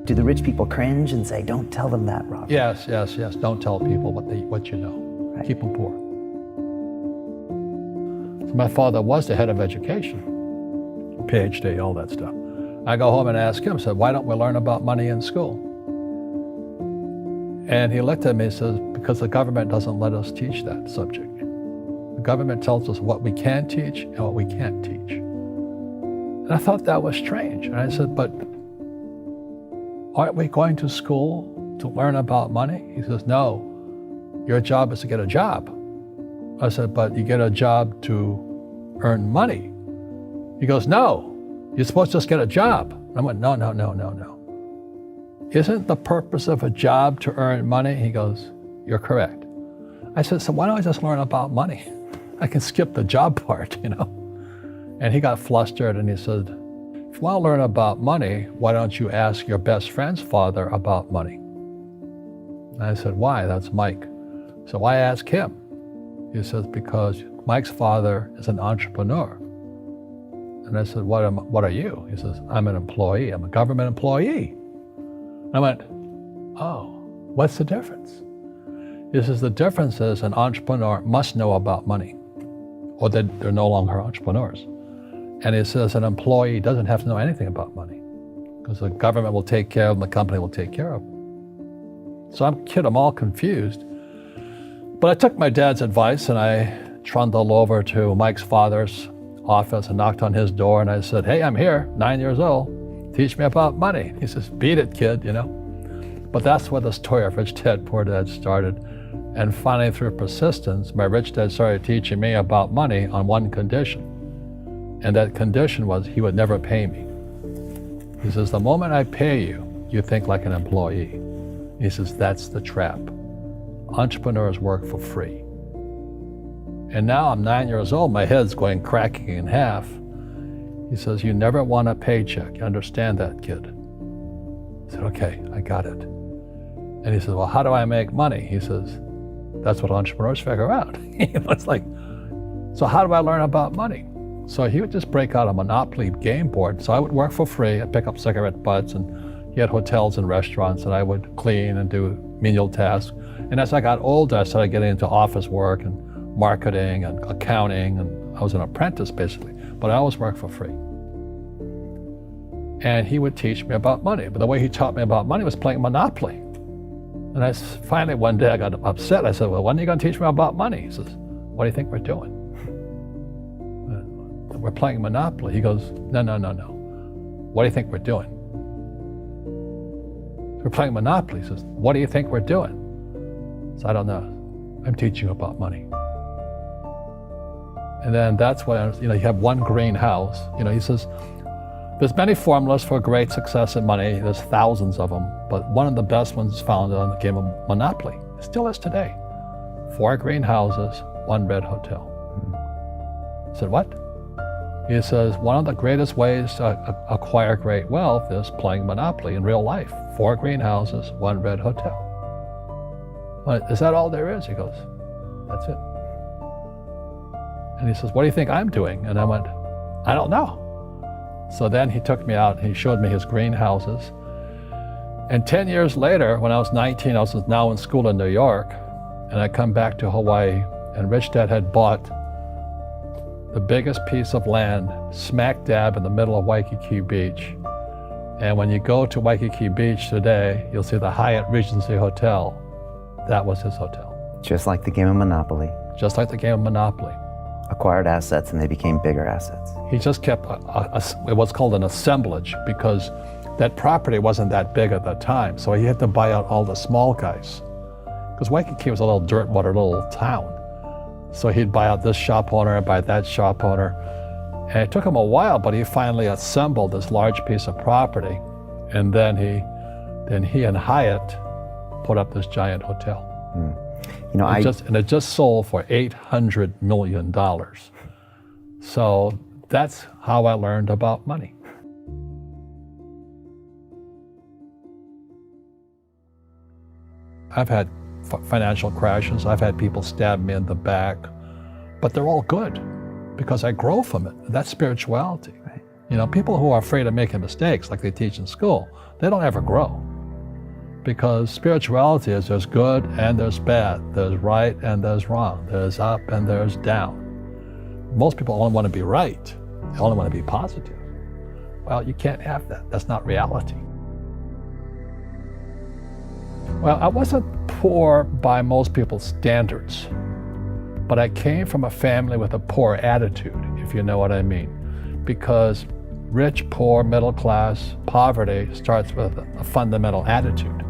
Do the rich people cringe and say, don't tell them that, Robert? Yes. Don't tell people what you know. Right. Keep them poor. So my father was the head of education, PhD, all that stuff. I go home and ask him, said, why don't we learn about money in school? And he looked at me and says, because the government doesn't let us teach that subject. The government tells us what we can teach and what we can't teach. And I thought that was strange. And I said, but aren't we going to school to learn about money? He says, no, your job is to get a job. I said, but you get a job to earn money. He goes, no, you're supposed to just get a job. I went, no. Isn't the purpose of a job to earn money? He goes, you're correct. I said, so why don't I just learn about money? I can skip the job part, you know? And he got flustered and he said, if you want to learn about money, why don't you ask your best friend's father about money? And I said, why? That's Mike. So I asked him. He says, because Mike's father is an entrepreneur. And I said, what are you? He says, I'm an employee. I'm a government employee. I went, oh, what's the difference? He says, the difference is an entrepreneur must know about money, or they're no longer entrepreneurs. And he says an employee doesn't have to know anything about money, because the government will take care of them, the company will take care of them. So I'm all confused. But I took my dad's advice and I trundled over to Mike's father's office and knocked on his door and I said, hey, I'm here, 9 years old. Teach me about money. He says, beat it, kid, you know. But that's where the story of Rich Dad, Poor Dad started. And finally, through persistence, my rich dad started teaching me about money on one condition. And that condition was he would never pay me. He says, the moment I pay you, you think like an employee. He says, that's the trap. Entrepreneurs work for free. And now I'm 9 years old, my head's going cracking in half. He says, you never want a paycheck. You understand that, kid? I said, okay, I got it. And he says, well, how do I make money? He says, that's what entrepreneurs figure out. It's like, so how do I learn about money? So he would just break out a Monopoly game board. So I would work for free. I'd pick up cigarette butts, and he had hotels and restaurants, and I would clean and do menial tasks. And as I got older, I started getting into office work and marketing and accounting, and I was an apprentice basically, but I always worked for free. And he would teach me about money, but the way he taught me about money was playing Monopoly. And finally one day I got upset. I said, well, when are you going to teach me about money? He says, what do you think we're doing? We're playing Monopoly. He goes, no. What do you think we're doing? We're playing Monopoly. He says, what do you think we're doing? So I don't know. I'm teaching you about money. And then that's when, you have one greenhouse. He says, there's many formulas for great success in money. There's thousands of them, but one of the best ones is found on the game of Monopoly. It still is today. 4 greenhouses, 1 red hotel. I said, what? He says, one of the greatest ways to acquire great wealth is playing Monopoly in real life. 4 greenhouses, 1 red hotel. Well, is that all there is? He goes, that's it. And he says, what do you think I'm doing? And I went, I don't know. So then he took me out and he showed me his greenhouses. And 10 years later, when I was 19, I was now in school in New York, and I come back to Hawaii, and Rich Dad had bought the biggest piece of land smack dab in the middle of Waikiki Beach. And when you go to Waikiki Beach today, you'll see the Hyatt Regency Hotel. That was his hotel. Just like the game of Monopoly. Just like the game of Monopoly. Acquired assets and they became bigger assets. He just kept what's called an assemblage, because that property wasn't that big at that time. So he had to buy out all the small guys. Because Waikiki was a little dirt water little town. So he'd buy out this shop owner and buy that shop owner. And it took him a while, but he finally assembled this large piece of property. And then he and Hyatt put up this giant hotel. And it just sold for $800 million. So that's how I learned about money. I've had financial crashes. I've had people stab me in the back, but they're all good because I grow from it. That's spirituality. Right. People who are afraid of making mistakes, like they teach in school, they don't ever grow. Because spirituality is there's good and there's bad, there's right and there's wrong, there's up and there's down. Most people only want to be right, they only want to be positive. Well, you can't have that. That's not reality. Well, I wasn't poor by most people's standards, but I came from a family with a poor attitude, if you know what I mean. Because rich, poor, middle class, poverty starts with a fundamental attitude.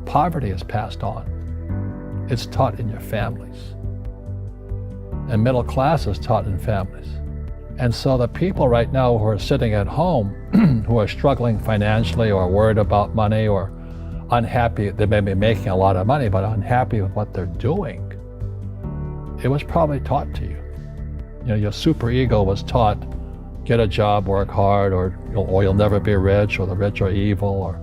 Poverty is passed on. It's taught in your families. And middle class is taught in families. And so the people right now who are sitting at home, who are struggling financially or worried about money or unhappy, they may be making a lot of money, but unhappy with what they're doing, it was probably taught to you. Your super ego was taught, get a job, work hard, or you'll never be rich, or the rich are evil, or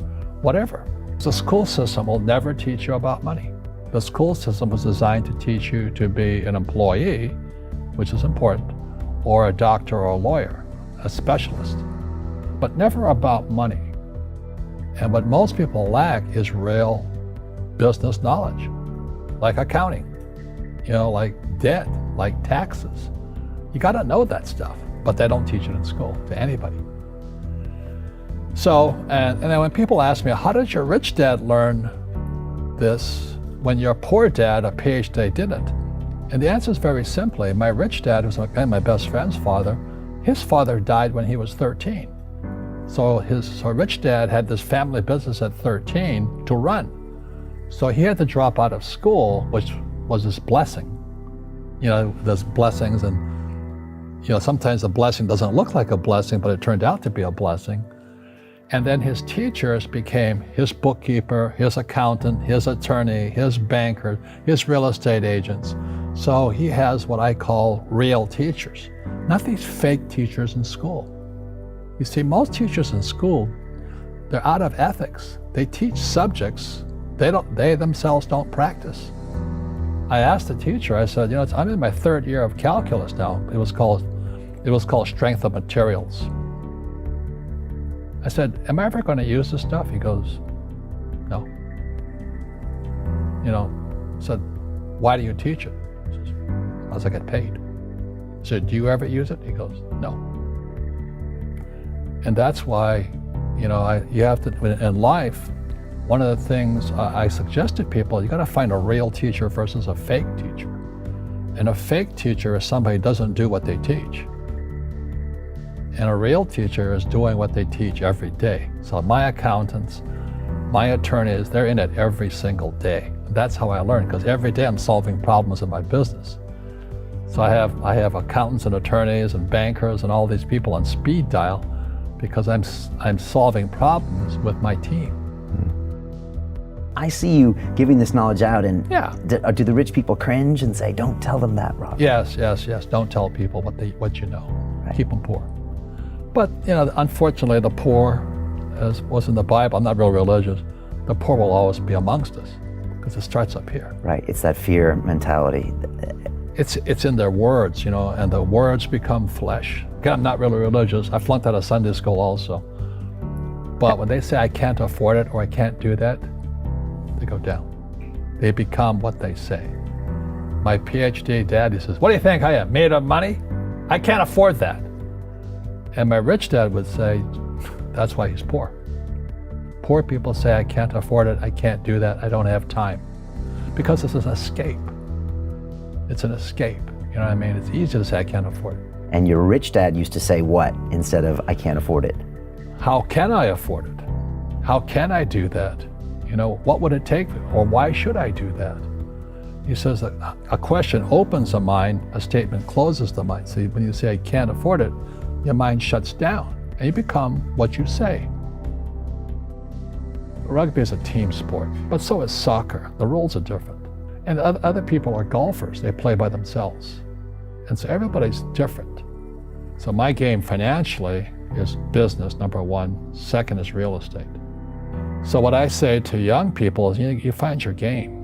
whatever. The school system will never teach you about money. The school system was designed to teach you to be an employee, which is important, or a doctor or a lawyer, a specialist, but never about money. And what most people lack is real business knowledge, like accounting, like debt, like taxes. You got to know that stuff, but they don't teach it in school to anybody. So, and then when people ask me, how did your rich dad learn this when your poor dad, a PhD, didn't? And the answer is very simply, my rich dad, who's my best friend's father, his father died when he was 13. So his rich dad had this family business at 13 to run. So he had to drop out of school, which was his blessing. There's blessings, and sometimes the blessing doesn't look like a blessing, but it turned out to be a blessing. And then his teachers became his bookkeeper, his accountant, his attorney, his banker, his real estate agents. So he has what I call real teachers, not these fake teachers in school. You see, most teachers in school, they're out of ethics. They teach subjects they themselves don't practice. I asked the teacher, I said, I'm in my third year of calculus now. It was called strength of materials. I said, am I ever going to use this stuff? He goes, no. I said, why do you teach it? He says, because I get paid. I said, do you ever use it? He goes, no. And that's why, you have to, in life, one of the things I suggest to people, you got to find a real teacher versus a fake teacher. And a fake teacher is somebody who doesn't do what they teach. And a real teacher is doing what they teach every day. So my accountants, my attorneys, they're in it every single day. That's how I learn, because every day I'm solving problems in my business. So I have accountants and attorneys and bankers and all these people on speed dial because I'm solving problems with my team. I see you giving this knowledge out, and yeah. Do the rich people cringe and say, don't tell them that, Rob? Yes. Don't tell people what you know. Right. Keep them poor. But, unfortunately, the poor, as was in the Bible, I'm not real religious, the poor will always be amongst us because it starts up here. Right, it's that fear mentality. It's in their words, and the words become flesh. Again, I'm not really religious. I flunked out of Sunday school also. But when they say I can't afford it or I can't do that, they go down. They become what they say. My PhD daddy says, what do you think I am, made of money? I can't afford that. And my rich dad would say, that's why he's poor. Poor people say, I can't afford it, I can't do that, I don't have time. Because it's an escape. It's an escape, you know what I mean? It's easy to say, I can't afford it. And your rich dad used to say what instead of, I can't afford it? How can I afford it? How can I do that? What would it take, or why should I do that? He says that a question opens the mind, a statement closes the mind. So when you say, I can't afford it, your mind shuts down and you become what you say. Rugby is a team sport, but so is soccer. The rules are different. And other people are golfers. They play by themselves. And so everybody's different. So my game financially is business, number one. Second is real estate. So what I say to young people is, you find your game.